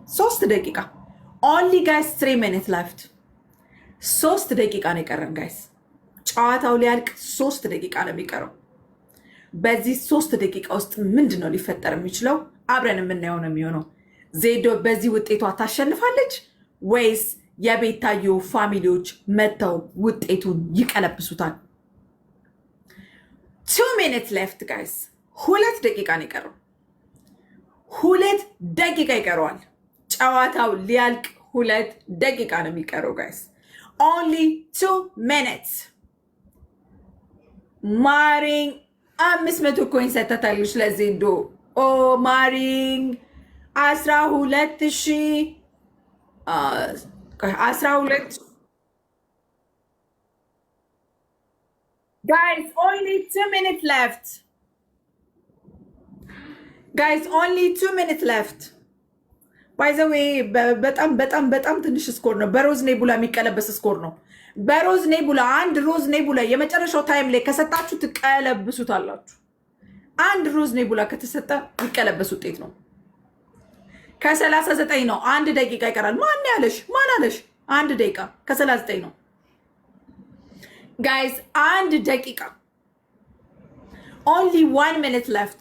3 ደቂቃ only guys 3 minutes left 3 ደቂቃ ነው የቀረን guys ጨዋታው ሊያልቅ 3 ደቂቃ ነው የሚቀረው በዚህ 3 ደቂቃ ውስጥ ምንድነው ሊፈጠር የሚችለው አብረን የምናየው ነው የሚሆነው ዜዶ በዚህ ውጤቷ ታሸንፋለች ወይስ የቤታዮ ፋሚሊዎች መተው ውጤቱን ይቀለብሱታል 2 minutes left guys 2 ደቂቃ ነው የቀረው 2 ደቂቃ ይቀረዋል ጨዋታው ሊያልቅ 2 ደቂቃ ነው የሚቀረው guys only 2 minutes ማሪንግ 500 ኮይን ሰጥታለች ለዜዶ ኦ ማሪንግ 12,000 12 guys only 2 minutes left guys only 2 minutes left by the way በጣም ትንሽ ስኮር ነው በሮዝ ኔቡላ የሚቀለበስ ስኮር ነው በሮዝ ኔቡላ አንድ ሮዝ ኔቡላ የመጨረሻው ታይም ላይ ከሰጣችሁ ትቀለብሱታላችሁ አንድ ሮዝ ኔቡላ ከተሰጠ ይቀለበስ ውጤት ነው ከ39 ነው 1 ደቂቃ ይቀራል ማን አለሽ 1 ደቂቃ ከ39 ነው guys 1 ደቂቃ only 1 minute left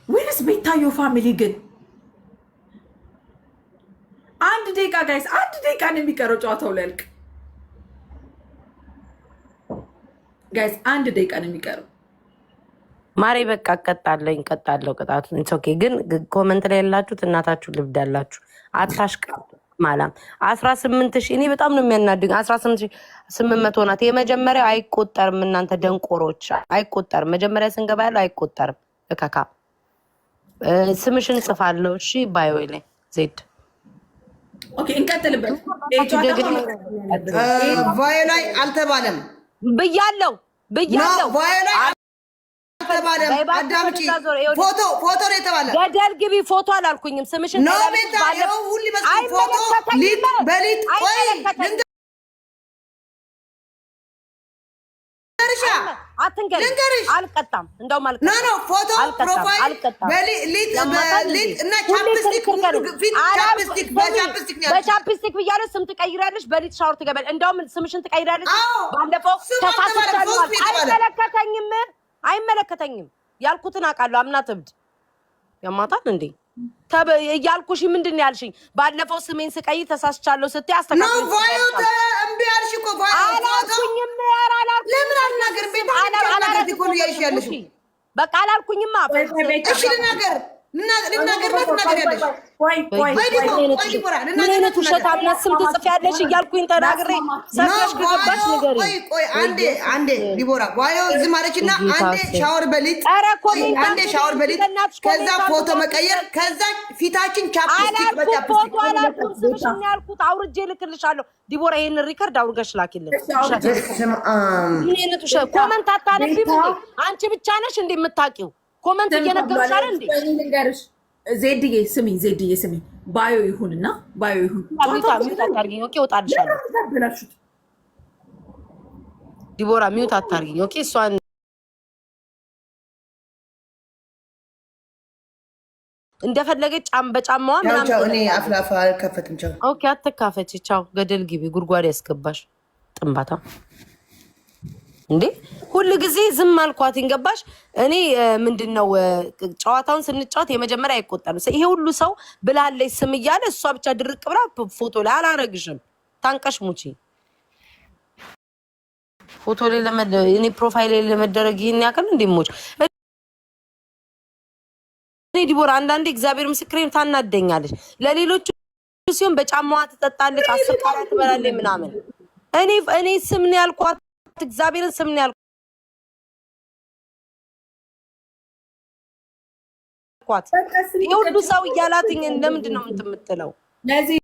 where is ቤታዮ ፋሚሊ ግን 1 ደቂቃ guys 1 ደቂቃ ነው የሚቀረው ጨዋታው ሊያልቅ guys 1 ደቂቃ ነው የሚቀረው ማሬ በቃ ቀጣለው ቅጣቱ ኦኬ ግን ኮሜንት ላይ ያላችሁት እናታችሁ ልብዳላችሁ አታሽቃጡ ማላም 18000 እኔ በጣም ነው የሚያናድኝ 18800 ናት የመጀመሪያው አይቆጠርም እናንተ ደንቆሮች አይቆጠርም መጀመሪያ ስንገባ ያለው አይቆጠርም እካካ ስምሽን ጽፋለሁ እሺ ባዮ ላይ ዜድ ኦኬ እንቀጥልበት ባዮ ላይ አልተባለም ብያለሁ ባዮ ላይ አዳምጪ ፎቶ ነው የተባለ ገደል ግቢ ፎቶ አላልኩኝም ስምሽን ነው ቤታ ይኸው ሁሉ መስሎኝ ፎቶ ሊጥ በሊጥ ቆይ ልንገርሽ አልቀጣም እንደውም አልቀጣም ኖ ፎቶ ፕሮፋይል በሊጥ እና ቻፕስቲክ በቻፕስቲክ ብያለሁ ስም ትቀይራለሽ በሊጥ ሻወር ትገባለሽ እንደውም ስምሽን ትቀይራለሽ ባለፈው ተሳስቻለሁ አይመለከተኝም ያልኩትን አውቃለሁ አምናት እብድ ያማታል እንዴ ያልኩሽ ምንድን ነው ያልሽኝ ባለፈው ስሜን ስቀይር ተሳስቻለሁ ስትይ አስተካክለሽ ነው ቫዮት እምቢ አልሽ እኮ አላልኩኝም ለምን አልናገርም ቤታ አላልኩኝ እኮ ነው ያልሽ በቃ አላልኩኝም እሺ ልናገር ያለሽ ምን አይነት ውሸታም ስም ትጽፊያለሽ እያልኩኝ ተናግሬ ሰፈሽ ገባሽ ንገሪኝ ቆይ አንዴ ዲቦራ ባዮ ዝም አለችና አንዴ ሻወር በሊጥ ከዛ ፎቶ መቀየር ከዛ ፊታችን ቻፕስቲክ ፎቶ አላልኩም ስምሽን ያልኩት አውርጄ ልክልሻለሁ ዲቦራ ይሄን ሪከርድ አውርገሽ ላኪልን ምን አይነት ውሸት ኮመንት አታነቢም አንቺ ብቻ ነሽ እንዴ የምታውቂው ኮመንት እየነገርሽ አይደል እንዴ ልንገርሽ ዜድዬ ስሚ ባዮ ይሁንና ባዮ ይሁን ሚውት አታርጊኝ ኦኬ ወጣልሻለሁ ዲቦራ ሚውት አታርጊኝ ኦኬ እሷን እንደፈለገች በጫማዋ ምናምን እኔ አፍላፋ አልከፈትም ቻው ኦኬ አትካፈች ቻው ገደል ግቢ ጉድጓድ ያስገባሽ ጥንባታ እንዴ ሁሉ ጊዜ ዝም አልኳት እንገባሽ እኔ ምንድነው ጨዋታውን ስንጫወት የመጀመሪያ አይቆጠርም ይሄ ሁሉ ሰው ብላለች ስም እያለ እሷ ብቻ ድርቅ ብላ ፎቶ ላይ አላረግሽም ታንቀሽ ሙቺ ፎቶ ላይ እኔ ፕሮፋይል ላይ ለመደረግ ይሄን ያክል እንደሞች እኔ ዲቦራ አንዳንዴ እግዚአብሔር ምስክሬን ታናደኛለች ለሌሎች ሲሆን በጫማዋ ትጠጣለች 10 ቀን ትበላለች ምናምን እኔ ስም ነው ያልኳት እግዚአብሔርን ስም ነው ያልኳት ይሁሉ ሰው እያላትኝ ለምንድን ነው የምትምትለው ለዚህ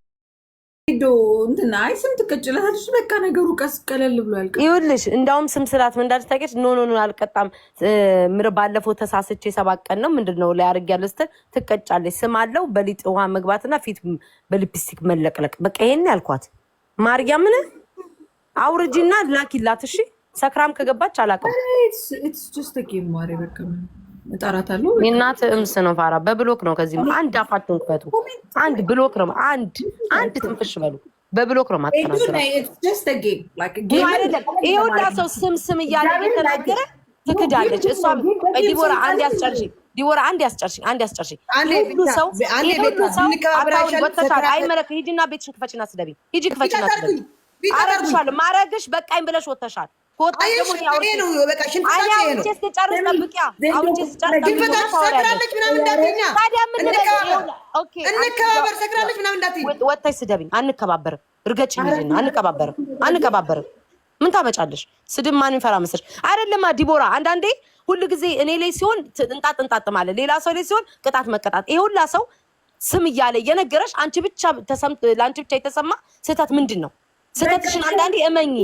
ዶ እንትና አይ ስም ትቀጭላታለሽ በቃ ነገሩ ቀለል ብሎ ያልቃል ይኸውልሽ እንዳውም ስም ስላት ምን እንዳልሽ ታውቂያለሽ ኖ አልቀጣም ምር ባለፈው ተሳስቼ 7 ቀን ነው ምንድነው ላይ አርጊያለሁ ስትል ትቀጫለሽ ስም አለው በሊጥ ውሃ መግባትና ፊት በሊፕስቲክ መለቅለቅ በቃ ይሄን ያልኳት ማርያምን አውርጂና ላኪላት እሺ ሰክራም ከገባች አላቀም it's just a game ማሪ በቃ እጠራታለሁ። የእናት እምስ ነው ፋራ። በብሎክ ነው ከዚህ አንድ አፋችሁን ክፈቱ። አንድ ብሎክ ነው አንድ ትንፍሽ በሉ። በብሎክ ነው ማተናገር። ይሄ ሁላ ሰው ስም እያለ እየተናገረ ትክዳለች። እሷም ዲቦራ አንድ ያስጨርሽ፣ ዲቦራ አንድ ያስጨርሽ። ሁሉ ሰው ወጥተሻል። አይመለክ ሂጂና ቤትሽን ክፈችና ስደቢ። ሂጂ ክፈችና ስደቢ። አረግሻለሁ ማረግሽ በቃኝ ብለሽ ወጥተሻል። ከወጣሽ ደግሞ ወጥተሽ ስደቢኝ። አንከባበርም። እርገጭኝ ሂጂና። አንከባበርም። ምን ታመጫለሽ? ስድብ ማን ይፈራ መስልሽ? አይደለማ ዲቦራ። አንዳንዴ ሁሉ ጊዜ እኔ ላይ ሲሆን እንጣጥ ማለት ሌላ ሰው ላይ ሲሆን ቅጣት መቀጣት። ይሄ ሁላ ሰው ስም እያለ እየነገረሽ አንቺ ብቻ ለአንቺ ብቻ የተሰማ ስህተት ምንድን ነው? ስህተትሽን አንዳንዴ እመኚ።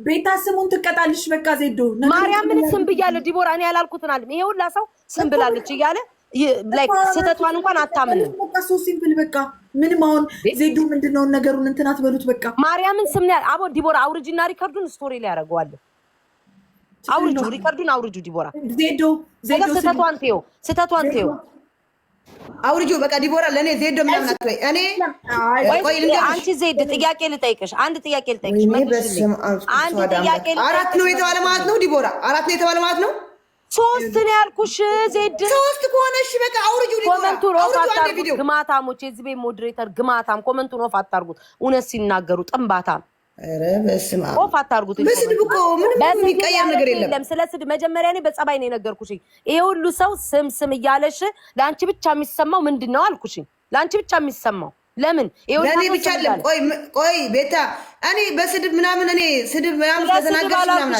ቤታ ስሙን ትቀጣልሽ። በቃ ዜዶ ማርያምን ስም ብያለሁ ዲቦራ። እኔ ያላልኩትን አለ። ይሄ ሁላ ሰው ስም ብላለች እያለ ላይክ ስህተቷን እንኳን አታምንም። በቃ ሶ ሲምፕል። በቃ ምንም አሁን ዜዶ ምንድነው ነገሩን እንትን አትበሉት። በቃ ማርያምን ስም ነው አቦ ዲቦራ። አውርጂና ሪከርዱን ስቶሪ ላይ ያደርገዋል። አውርጁ፣ ሪከርዱን አውርጁ ዲቦራ። ዜዶ ስህተቷን ተይው። አውርጁ በቃ ዲቦራ። ለኔ ዜዶ ምናምን አትበይ። እኔ አንቺ ዜድ ጥያቄ ልጠይቅሽ። አንድ ጥያቄ ልጠይቅሽ። አራት ነው የተባለ ማለት ነው ዲቦራ? አራት ነው የተባለ ማለት ነው? ሶስት ነው ያልኩሽ ዜድ። ሶስት ከሆነሽ በቃ አውርጁ ዲቦራ። ኮመንቱን ኦፍ አታርጉት ግማታሞች። የዚህ ቤት ሞዴሬተር ግማታም። ኮመንቱን ኦፍ አታርጉት። እውነት ሲናገሩ ጥንባታም። ኧረ በስመ አብ ኦፍ አታርጉት። በስድብ እኮ ምንም የሚቀየር ነገር የለም። ስለ ስድብ መጀመሪያ እኔ በጸባይ ነው የነገርኩሽ። ይሄ ሁሉ ሰው ስም እያለሽ ለአንቺ ብቻ የሚሰማው ምንድን ነው አልኩሽ። ለአንቺ ብቻ የሚሰማው ለምን? ለእኔ ብቻ አይደለም። ቆይ ቤታ፣ እኔ በስድብ ምናምን እኔ ስድብ ምናምን ከተናገርሽ ምናምን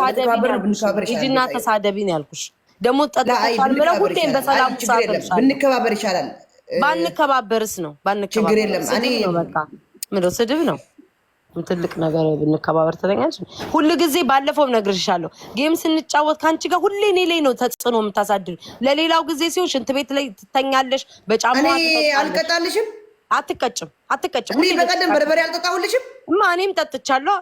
አይደለም። ሂጂና ተሳደቢ ነው ያልኩሽ። ደግሞ ጠጥተሻል ብለው ሁሌም በሰላም ብንከባበር ይሻላል። ባንከባበርስ ነው ችግር የለም። እኔ በቃ ምንድነው ስድብ ነው ትልቅ ነገር። ብንከባበር ተለኛች ሁሉ ጊዜ። ባለፈውም ነግርሻለሁ፣ ጌም ስንጫወት ካንቺ ጋር ሁሌ እኔ ላይ ነው ተጽዕኖ የምታሳድር። ለሌላው ጊዜ ሲሆን ሽንት ቤት ላይ ትተኛለሽ። በጫማ አልቀጣልሽም። አትቀጭም። እኔ በቀደም በርበሬ አልጠጣሁልሽም። እኔም ጠጥቻለሁ።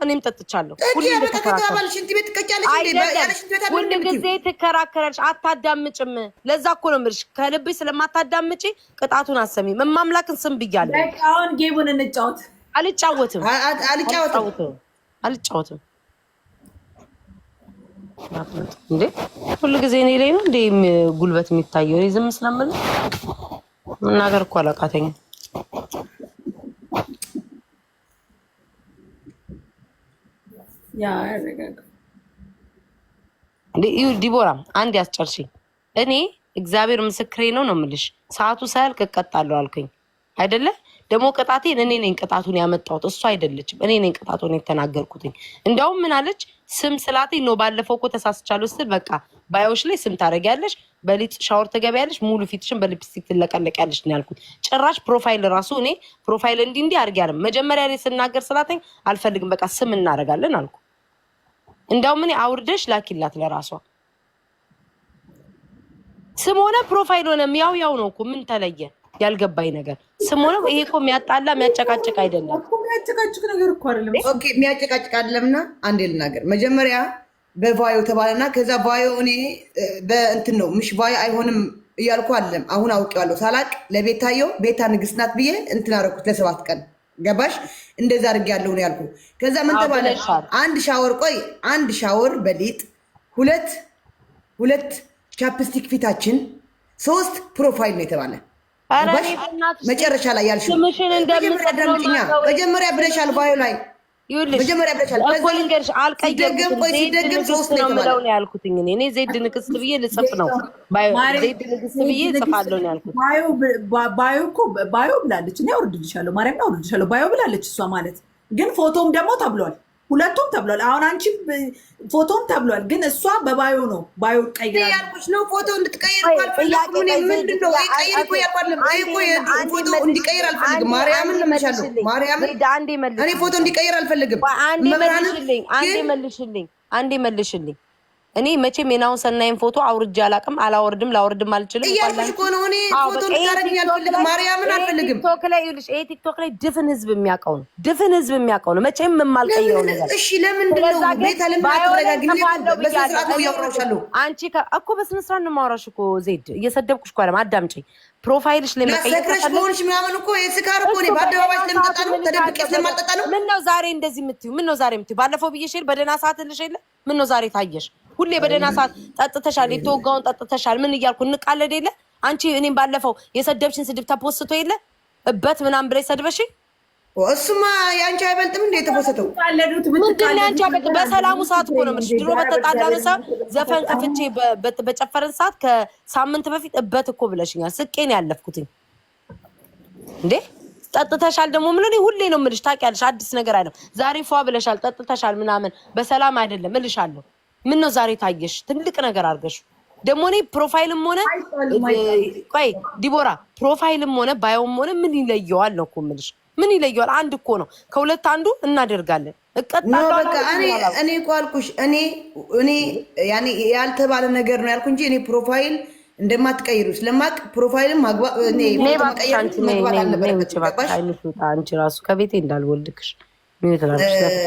ሁሉ ጊዜ ትከራከራለሽ። አታዳምጭም። ለዛ እኮ ነው የምልሽ፣ ከልብሽ ስለማታዳምጪ ቅጣቱን አሰሚም። እማምላክን ስም ብያለሁ። አሁን ጌሙን እንጫወት። አልጫወትም። እንዴ ሁሉ ጊዜ እኔ ላይ ነው እንዴ ጉልበት የሚታየው? እኔ ዝም ስለምል መናገር እኮ አላቃተኝም። ዲቦራ አንድ ያስጨርሽኝ። እኔ እግዚአብሔር ምስክሬ ነው የምልሽ፣ ሰዓቱ ሳያልቅ እቀጣለሁ አልኩኝ አይደለ? ደግሞ ቅጣቴን እኔ ነኝ ቅጣቱን ያመጣሁት፣ እሱ አይደለችም። እኔ ነኝ ቅጣቱን የተናገርኩትኝ። እንደውም ምን አለች? ስም ስላቴኝ ነው። ባለፈው እኮ ተሳስቻለሁ ስትል በቃ ባዮሽ ላይ ስም ታደርጊያለሽ፣ በሊጥ ሻወር ትገቢያለሽ፣ ሙሉ ፊትሽን በሊፕስቲክ ትለቀለቂያለሽ ነው ያልኩት። ጭራሽ ፕሮፋይል ራሱ እኔ ፕሮፋይል እንዲህ አድርጊያለሁ። መጀመሪያ ላይ ስናገር ስላቴኝ አልፈልግም፣ በቃ ስም እናደርጋለን አልኩ። እንደውም እኔ አውርደሽ ላኪላት ለራሷ። ስም ሆነ ፕሮፋይል ሆነ ያው ነው እኮ ምን ተለየ? ያልገባኝ ነገር ስም ሆነ ይሄ እኮ የሚያጣላ የሚያጨቃጭቅ አይደለም። የሚያጨቃጭቅ ነገር እኮ አይደለም። ኦኬ የሚያጨቃጭቅ አይደለምና አንዴ ልናገር። መጀመሪያ በቫዮ ተባለና ከዛ ቫዮ እኔ በእንትን ነው ምሽ ቫዮ አይሆንም እያልኩ አይደለም። አሁን አውቄዋለሁ ሳላቅ ለቤታየው ቤታ ንግስት ናት ብዬ እንትን አደረኩት ለ7 ቀን ገባሽ? እንደዛ አድርጌያለሁ ነው ያልኩ። ከዛ ምን ተባለ? አንድ ሻወር በሊጥ፣ ሁለት ቻፕስቲክ ፊታችን፣ 3 ፕሮፋይል ነው የተባለ። መጨረሻ ላይ ያልሽው መጀመሪያ ብለሻል። ባዮ ላይ መጀመሪያ ብለሻል። ሲደገም 3 ነው የምለው ነው ያልኩት። እኔ ዜድ ንግስት ብዬ ልጽፍ ነው። ዜድ ንግስት ብዬ ጽፋለሁ ነው ያልኩት። ባዮ እኮ ባዮ ብላለች። እኔ አውርድልሻለሁ፣ ማርያም አውርድልሻለሁ። ባዮ ብላለች እሷ ማለት ግን ፎቶም ደግሞ ተብሏል። ሁለቱም ተብሏል። አሁን አንቺ ፎቶም ተብሏል፣ ግን እሷ በባዮ ነው። ባዮ ቀይራ ያልኩሽ ነው። ፎቶ እንድትቀይር አልፈልግም። ምንድነው ቀይር እኮ ያልኳለም። ፎቶ እንዲቀይር አልፈልግም። ማርያምን ለምሻለሁ። ማርያምን እኔ ፎቶ እንዲቀይር አልፈልግም። አንዴ መልሽልኝ። እኔ መቼም የናሁን ሰናይን ፎቶ አውርጄ አላውቅም፣ አላወርድም፣ ላወርድም አልችልም። እያልኩሽ እኮ ነው። እኔ ፎቶ ልታረግኝ አልፈልግም፣ ማርያምን አልፈልግም። ቲክቶክ ላይ ድፍን ህዝብ የሚያውቀው ነው፣ ድፍን ህዝብ የሚያውቀው ነው። መቼም የማልቀይረው ነገር። እሺ ለምንድን ነው ቤታ ለምን አትረጋግኝ? በስነ ስርዓት ነው እያወራሁሻለሁ። አንቺ እኮ በስነ ስርዓት ነው የማወራሽ እኮ ዜድ፣ እየሰደብኩሽ እኮ አይደለም። አዳምጪኝ። ፕሮፋይልሽ ላይ ሰክረሽ ከሆንሽ ምናምን እኮ የስካር እኮ ነው። በአደባባይ ስለምጠጣ ነው፣ ተደብቄ ስለማልጠጣ ነው። ምን ነው ዛሬ እንደዚህ የምትይው? ምን ነው ዛሬ የምትይው? ባለፈው ብዬሽ የለ በደህና ሰዓት ልሽ የለ። ምን ነው ዛሬ ታየሽ? ሁሌ በደህና ሰዓት ጠጥተሻል፣ የተወጋውን ጠጥተሻል። ምን እያልኩ እንቃለድ የለ አንቺ። እኔም ባለፈው የሰደብሽን ስድብ ተፖስቶ የለ እበት ምናምን ብለሽ ሰድበሽ። እሱማ የአንቺ አይበልጥም እንዴ የተፖሰተው? ምንድን ነው የአንቺ አይበልጥ? በሰላሙ ሰዓት እኮ ነው የምልሽ። ድሮ በተጣላን ሰዓት ዘፈን ከፍቼ በጨፈረን ሰዓት ከሳምንት በፊት እበት እኮ ብለሽኛል። ስቄን ያለፍኩትኝ እንዴ ጠጥተሻል ደግሞ ምን ነው? ሁሌ ነው የምልሽ ታውቂያለሽ። አዲስ ነገር አይደለም። ዛሬ ፏ ብለሻል፣ ጠጥተሻል ምናምን በሰላም አይደለም እልሻለሁ። ምን ነው ዛሬ ታየሽ? ትልቅ ነገር አድርገሽ ደግሞ እኔ ፕሮፋይልም ሆነ ቆይ ዲቦራ ፕሮፋይልም ሆነ ባዮም ሆነ ምን ይለየዋል ነው እኮ የምልሽ። ምን ይለየዋል? አንድ እኮ ነው። ከሁለት አንዱ እናደርጋለን። እቀጣለሁ። በቃ እኔ እኮ አልኩሽ። እኔ ያኔ ያልተባለ ነገር ነው ያልኩ እንጂ እኔ ፕሮፋይል እንደማትቀይሩ ስለማቅ ፕሮፋይልም ማግባት እኔ መግባት አለበት። አንቺ ራሱ ከቤቴ እንዳልወልድክሽ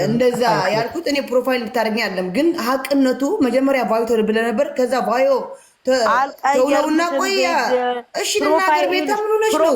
እንደዛ ያልኩት እኔ ፕሮፋይል ብታደርጊ አይደለም፣ ግን ሀቅነቱ መጀመሪያ ቫዮ ተብለ ነበር። ከዛ ቫዮ ተውለውና ቆያ እሺ ልናገር ቤታ ምን ሆነሽ ነው?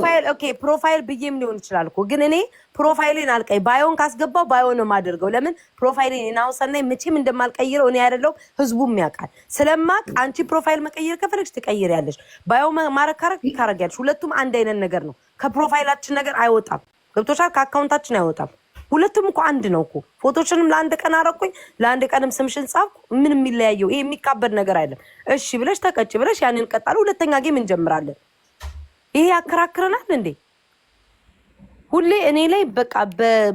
ፕሮፋይል ብዬም ሊሆን ይችላል እኮ ግን እኔ ፕሮፋይሌን አልቀይ ባዮን ካስገባው ባዮ ነው የማደርገው። ለምን ፕሮፋይሌን ናሁን ሰናይ መቼም እንደማልቀይረው እኔ አይደለሁም ህዝቡም ያውቃል። ስለማቅ አንቺ ፕሮፋይል መቀየር ከፈለግሽ ትቀይሪያለሽ፣ ባዮ ማረካረክ ታረጊያለሽ። ሁለቱም አንድ አይነት ነገር ነው። ከፕሮፋይላችን ነገር አይወጣም። ገብቶሻል? ከአካውንታችን አይወጣም። ሁለቱም እኮ አንድ ነው እኮ። ፎቶችንም ለአንድ ቀን አረኩኝ፣ ለአንድ ቀንም ስምሽን ጻፍኩ። ምን የሚለያየው? ይሄ የሚካበድ ነገር አይደለም። እሺ ብለሽ ተቀጭ ብለሽ ያንን ቀጣሉ። ሁለተኛ ጌም እንጀምራለን። ይሄ ያከራክረናል እንዴ? ሁሌ እኔ ላይ በቃ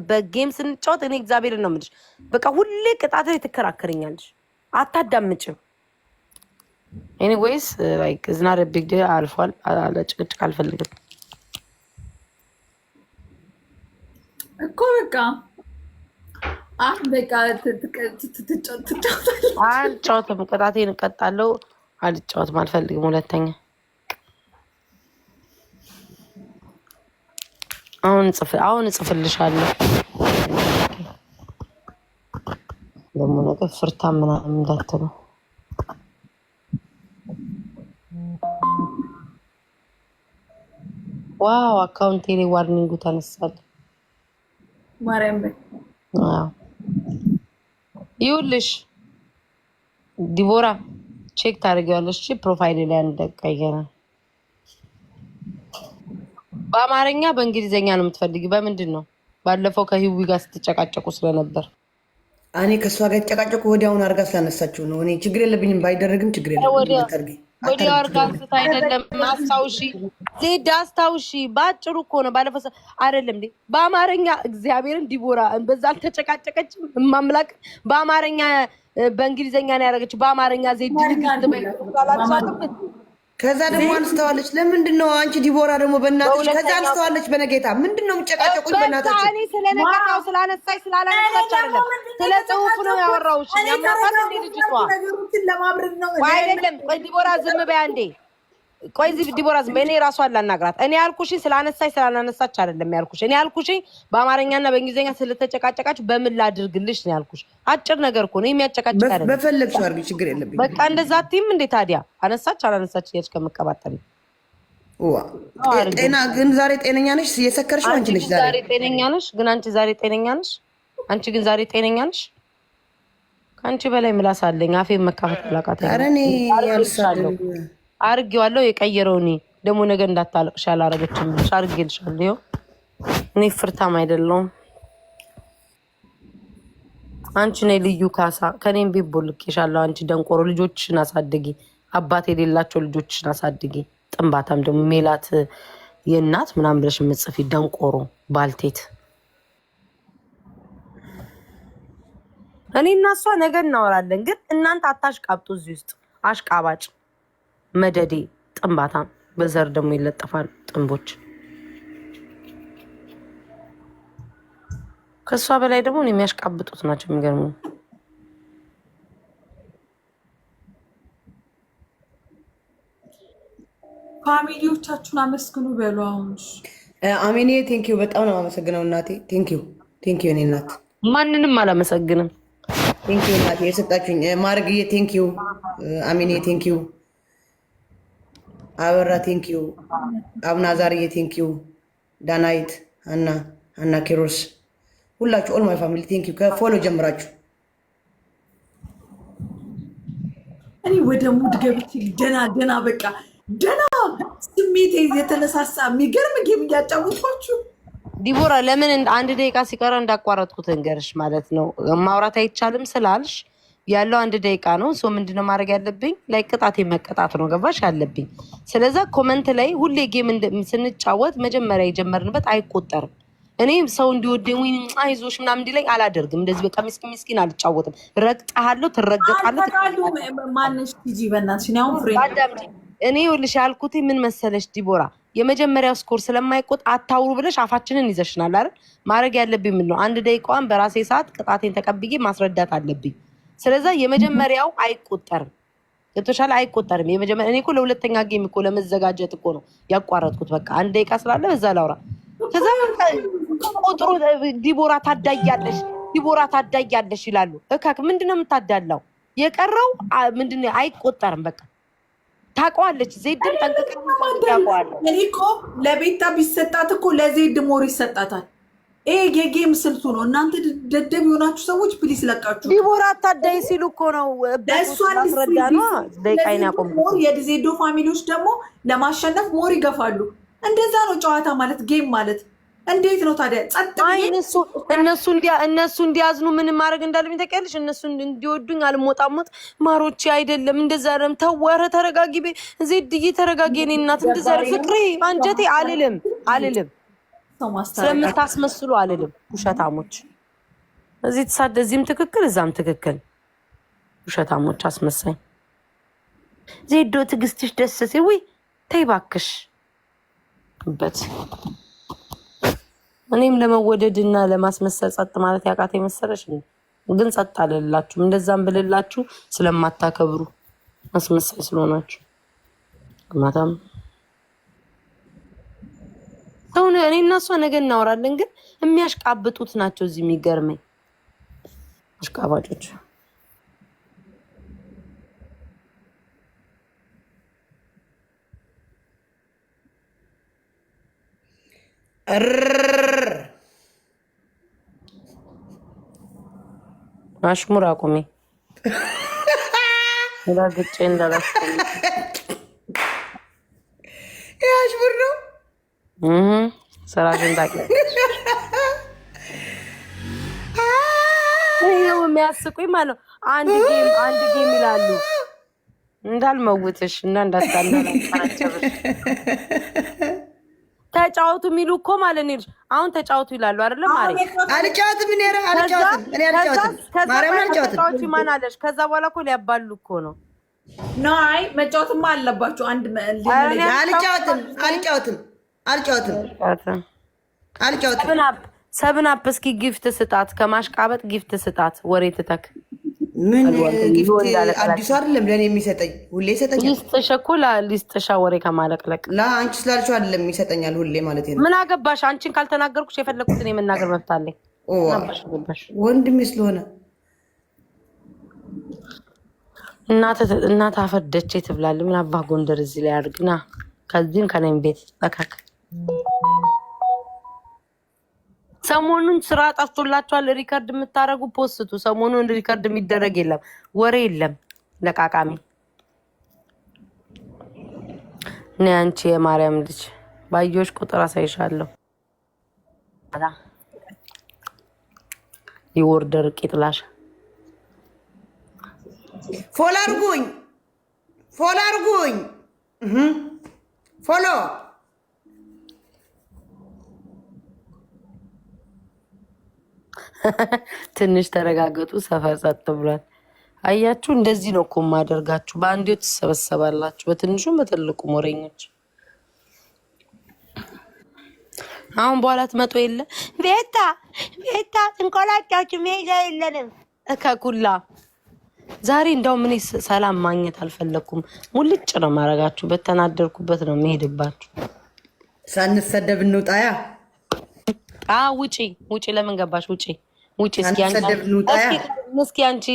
በጌም ስንጫወት እኔ እግዚአብሔርን ነው የምልሽ። በቃ ሁሌ ቅጣት ላይ ትከራከረኛለሽ፣ አታዳምጭም። ኤኒዌይስ ላይክ ዝናር ቢግ ዴል አልፏል። ጭቅጭቅ አልፈልግም እኮ በቃ በቃ ትጫወታለህ። አልጫወትም። ቅጣቴን እቀጣለሁ። አልጫወትም፣ አልፈልግም። ሁለተኛ አሁን እጽፍልሻለሁ። ደግሞ ነገር ፍርታ ምናምን እንዳትሉ። ዋው አካውንቴ ላይ ዋርኒንጉ ተነሳል። ማርያም በይ ይኸውልሽ ዲቦራ ቼክ ታደርጊዋለሽ። ፕሮፋይል ላይ እንደቀየረ በአማርኛ በእንግሊዘኛ ነው የምትፈልጊው? በምንድን ነው? ባለፈው ከህዊ ጋር ስትጨቃጨቁ ስለነበር እኔ ከእሷ ጋር የተጨቃጨቁ ወዲያውኑ አድርጋ ስላነሳችው ነው። እኔ ችግር የለብኝም፣ ባይደረግም ችግር የለብኝም። ወዲያው አድርጋ አንስታ አይደለም። አስታውሺ ዜድ አስታውሺ። በአጭሩ እኮ ነው ባለፈው አይደለም እንዴ? በአማርኛ እግዚአብሔርን ዲቦራ በዛ አልተጨቃጨቀችም። እማምላክ በአማርኛ በእንግሊዘኛ ነው ያደረገችው። በአማርኛ ዜድ ንግስት በይላልሻትም። ከዛ ደግሞ አንስተዋለች። ለምንድን ነው አንቺ ዲቦራ ደግሞ በእናትሽ? ከዛ አንስተዋለች። በነጌታ ምንድን ነው የምጨቃጨቁኝ? በእናታችሁ እኔ ስለነገታው ስላነሳች ስላላነሳች አይደለም፣ ስለ ጽሁፉ ነው ያወራሁሽ። ያማታት እንዴ ልጅቷ አይደለም። ቆይ ዲቦራ ዝም በይ አንዴ። ቆይ ዲቦራ ዝም በይ። እኔ ራሷን ላናግራት። እኔ ያልኩሽኝ ስላነሳች ስላላነሳች አይደለም ያልኩሽ። እኔ ያልኩሽኝ በአማርኛና በእንግሊዝኛ ስለተጨቃጨቃችሁ በምን ላድርግልሽ ነው ያልኩሽ። አጭር ነገር እኮ ነው የሚያጨቃጭቅ አይደለም። በፈለግሽው አድርጊ፣ ችግር የለብኝም። በቃ እንደዛ አትይም እንዴ ታዲያ? አነሳች አላነሳች እያልሽ ከምቀባጠሪ ጤና ግን ዛሬ ጤነኛ ነሽ? እየሰከርሽ አንቺ ነሽ ዛሬ ጤነኛ ነሽ? ግን አንቺ ዛሬ ጤነኛ ነሽ? አንቺ ግን ዛሬ ጤነኛ ነሽ? ከአንቺ በላይ ምላስ አለኝ። አፌን መካፈት አላቃተኝ። ኧረ እኔ ያልሳለሁ አርጌዋለሁ። የቀየረው እኔ ደግሞ ነገ እንዳታለቅሽ አላረገችም ብለሽ አርጌልሻለሁ። ይኸው እኔ ፍርታም አይደለሁም። አንቺ ነይ ልዩ ካሳ። ከኔም ቤት ቦልኬሻለሁ። አንቺ ደንቆሮ ልጆችሽን አሳድጊ። አባት የሌላቸው ልጆችሽን አሳድጊ። ጥንባታም ደግሞ ሜላት የእናት ምናምን ብለሽ የምትጽፊ ደንቆሮ ባልቴት። እኔ እና እሷ ነገ እናወራለን። ግን እናንተ አታሽቃብጡ። እዚህ ውስጥ አሽቃባጭ መደዴ ጥንባታም በዘር ደግሞ ይለጠፋል ጥንቦች። ከእሷ በላይ ደግሞ የሚያሽቃብጡት ናቸው የሚገርሙ። ፋሚሊዎቻችሁን አመስግኑ በሉ። አሁን አሜኔ ቴንኪዩ በጣም ነው አመሰግነው እናቴ። ቴንኪዩ እኔ እናት ማንንም አላመሰግንም። ቴንኪዩ እናቴ የሰጣችሁኝ ማርግዬ ቴንኪዩ፣ አሜኔ ቴንኪዩ፣ አበራ ቴንኪዩ፣ አብናዛርዬ ቴንኪዩ፣ ዳናይት፣ ሀና ኪሮስ ሁላችሁ ኦል ማይ ፋሚሊ ቴንኪዩ ከፎሎ ጀምራችሁ። እኔ ወደ ሙድ ገብቼ ደና በቃ ደና ስሜቴ የተነሳሳ የሚገርም ጌም እያጫወትኳችሁ። ዲቦራ ለምን አንድ ደቂቃ ሲቀረ እንዳቋረጥኩት እንገርሽ ማለት ነው። ማውራት አይቻልም ስላልሽ ያለው አንድ ደቂቃ ነው። ሶ ምንድነው ማድረግ ያለብኝ? ላይ ቅጣት መቀጣት ነው ገባሽ ያለብኝ። ስለዛ ኮመንት ላይ ሁሌ ጌም ስንጫወት መጀመሪያ የጀመርንበት አይቆጠርም። እኔ ሰው እንዲወደኝ ወይ አይዞሽ ምናምን እንዲለኝ አላደርግም። እንደዚህ በቃ ምስኪን አልጫወትም። ረግጣለሁ፣ ትረገጣለህ። ማንሽ ቲጂ በእናትሽ ነው ፍሬንድ እኔ ይኸውልሽ ያልኩት ምን መሰለሽ ዲቦራ፣ የመጀመሪያው ስኮር ስለማይቆጥ አታውሩ ብለሽ አፋችንን ይዘሽናል አይደል? ማድረግ ያለብኝ ምን ነው? አንድ ደቂቃዋን በራሴ ሰዓት ቅጣቴን ተቀብዬ ማስረዳት አለብኝ። ስለዛ የመጀመሪያው አይቆጠርም። ገብቶሻል? አይቆጠርም። የመጀመሪያ እኔ እኮ ለሁለተኛ ጌም እኮ ለመዘጋጀት እኮ ነው ያቋረጥኩት። በቃ አንድ ደቂቃ ስላለ በዛ ላውራ። ከዛ ቁጥሩ ዲቦራ ታዳያለሽ ይላሉ። እካክ ምንድነው የምታዳላው? የቀረው ምንድነው? አይቆጠርም በቃ ታውቀዋለች። ዜድም ጠንቅቀው ታውቀዋለች። እኔ እኮ ለቤታ ቢሰጣት እኮ ለዜድ ሞር ይሰጣታል። ይሄ የጌም ስልቱ ነው። እናንተ ደደብ የሆናችሁ ሰዎች ፕሊስ ለቃችሁ። ዲቦራ አታዳይ ሲሉ እኮ ነው ለእሷን ደቂቃይን ያቆሙ። የዜዶ ፋሚሊዎች ደግሞ ለማሸነፍ ሞር ይገፋሉ። እንደዛ ነው ጨዋታ ማለት ጌም ማለት። እንዴት ነው ታዲያ ጸጥ? እነሱ እንዲያዝኑ ምን ማድረግ እንዳለብኝ ታውቂያለሽ? እነሱ እንዲወዱኝ አልሞጣሞጥ ማሮቼ አይደለም እንደዛ አይደለም። ተወረ ተረጋጊ፣ ዜድዬ ተረጋጊ። እኔ እናት እንደዛ ፍቅሬ አንጀቴ አልልም ስለምታስመስሉ አልልም። ውሸታሞች እዚህ ተሳደ እዚህም ትክክል እዛም ትክክል። ውሸታሞች አስመሳኝ። ዜዶ ትዕግስትሽ ደስ ሲል ወይ ተይ እባክሽ በት እኔም ለመወደድና ለማስመሰል ጸጥ ማለት ያቃተ መሰለሽ። ግን ጸጥ አልላችሁም። እንደዛም ብልላችሁ ስለማታከብሩ አስመሳይ ስለሆናችሁ ማታም ሰው እኔ እና እሷ ነገ እናወራለን። ግን የሚያሽቃብጡት ናቸው እዚህ የሚገርመኝ አሽቃባጮች። አሽሙር አቁሜ ግጭ እንዳላሽ አሽሙር ነው ስራሽን ታውቂያለሽ። ይኸው የሚያስቁኝ ማለት ነው። አንድ ጌም ይላሉ እንዳልመውትሽ እና እንዳታናናጨብሽ ተጫወቱ የሚሉ እኮ ማለት ነው። አሁን ተጫወቱ ይላሉ አይደለም? አልጫወትም እኔ አልጫወትም። ማን አለሽ? ከዛ በኋላ እኮ ሊያባሉ እኮ ነው። አይ መጫወትማ አለባችሁ። አልጫወትም። ሰብን አፕ እስኪ ጊፍት ስጣት፣ ከማሽቃበጥ ጊፍት ስጣት። ወሬ ትተክ ምን ጊፍት አዲሱ አይደለም ለእኔ የሚሰጠኝ፣ ሁሌ ይሰጠኛል። ሊስጥሽ እኮ ሊስጥሻ ወሬ ከማለቅለቅ አንቺ ስላልሽው አይደለም ይሰጠኛል ሁሌ ማለት ነው። ምን አገባሽ? አንቺን ካልተናገርኩሽ የፈለግኩትን የመናገር መብት አለኝ። ወንድሜ ስለሆነ እናት አፈርደቼ ትብላል። ምን አባ ጎንደር እዚህ ላይ አድርግና ከዚህም ከነም ቤት ጠካክ። ሰሞኑን ስራ ጠፍቶላችኋል። ሪከርድ የምታደርጉ ፖስቱ። ሰሞኑን ሪከርድ የሚደረግ የለም፣ ወሬ የለም። ለቃቃሚ እኔ አንቺ የማርያም ልጅ ባየሁሽ ቁጥር አሳይሻለሁ። ይወርደር ቂጥላሽ ፎሎ አድርጉኝ ፎሎ ትንሽ ተረጋገጡ። ሰፈር ጸጥ ብሏል። አያችሁ፣ እንደዚህ ነው እኮ የማደርጋችሁ። በአንዴው ትሰበሰባላችሁ፣ በትንሹም በትልቁም ወሬኞች። አሁን በኋላ ትመጡ የለ ቤታ ጥንቆላጫዎች ሜጃ የለንም እከኩላ ዛሬ እንደውም እኔ ሰላም ማግኘት አልፈለኩም። ሙልጭ ነው ማረጋችሁ። በተናደርኩበት ነው መሄድባችሁ። ሳንሰደብ እንውጣያ። ውጪ ውጪ። ለምን ገባሽ? ውጪ ውጪ። እስኪ አንቺ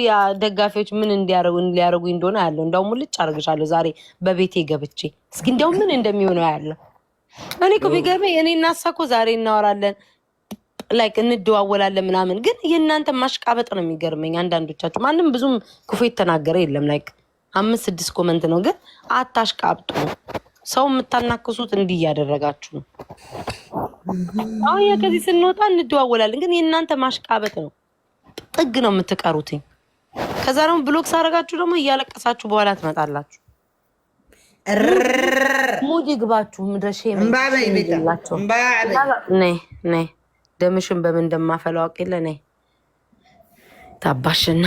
ደጋፊዎች ምን ሊያረጉ እንደሆነ ያለው እንደውም ሙልጭ አርግሻለሁ ዛሬ በቤቴ ገብቼ። እስኪ እንደውም ምን እንደሚሆነው ያለው እኔ እኮ ቢገርመኝ እኔ እና እሷ እኮ ዛሬ እናወራለን ላይክ እንደዋወላለን ምናምን፣ ግን የእናንተ ማሽቃበጥ ነው የሚገርመኝ። አንዳንዶቻችሁ ማንም ብዙም ክፉ የተናገረ የለም። ላይክ 5-6 ኮመንት ነው፣ ግን አታሽቃብጡ። ሰው የምታናክሱት እንዲህ እያደረጋችሁ ነው። አሁን ከዚህ ስንወጣ እንደዋወላለን፣ ግን የእናንተ ማሽቃበጥ ነው። ጥግ ነው የምትቀሩትኝ። ከዛ ደግሞ ብሎክ ሳረጋችሁ ደግሞ እያለቀሳችሁ በኋላ ትመጣላችሁ። ሙድ ይግባችሁ። ምድረሽ ነይ ደምሽን በምን እንደማፈለው አውቅ የለ ነይ ታባሽና